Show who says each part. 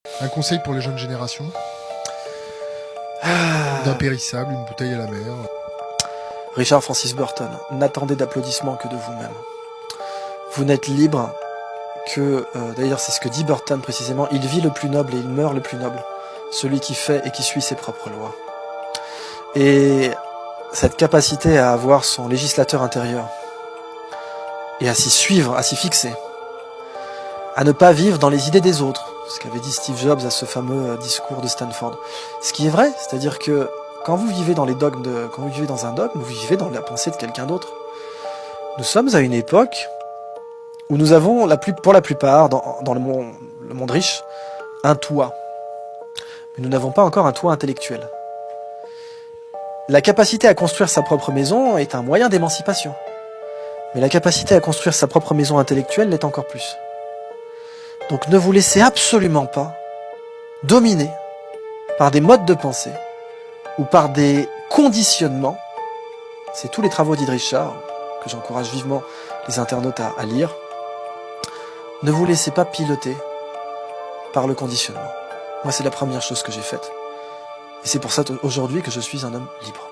Speaker 1: Un conseil pour les jeunes générations? D'impérissable, une bouteille à la mer.
Speaker 2: Richard Francis Burton, n'attendez d'applaudissements que de vous-même. Vous n'êtes libre que, d'ailleurs c'est ce que dit Burton précisément, il vit le plus noble et il meurt le plus noble, celui qui fait et qui suit ses propres lois. Et cette capacité à avoir son législateur intérieur, et à s'y suivre, à s'y fixer, à ne pas vivre dans les idées des autres, ce qu'avait dit Steve Jobs à ce fameux discours de Stanford. Ce qui est vrai, c'est-à-dire que quand vous vivez dans les dogmes quand vous vivez dans un dogme, vous vivez dans la pensée de quelqu'un d'autre. Nous sommes à une époque où nous avons, pour la plupart, dans le monde riche, un toit. Mais nous n'avons pas encore un toit intellectuel. La capacité à construire sa propre maison est un moyen d'émancipation. Mais la capacité à construire sa propre maison intellectuelle l'est encore plus. Donc ne vous laissez absolument pas dominer par des modes de pensée ou par des conditionnements. C'est tous les travaux d'Idriss Shah, que j'encourage vivement les internautes à lire. Ne vous laissez pas piloter par le conditionnement. Moi, c'est la première chose que j'ai faite. Et c'est pour ça aujourd'hui que je suis un homme libre.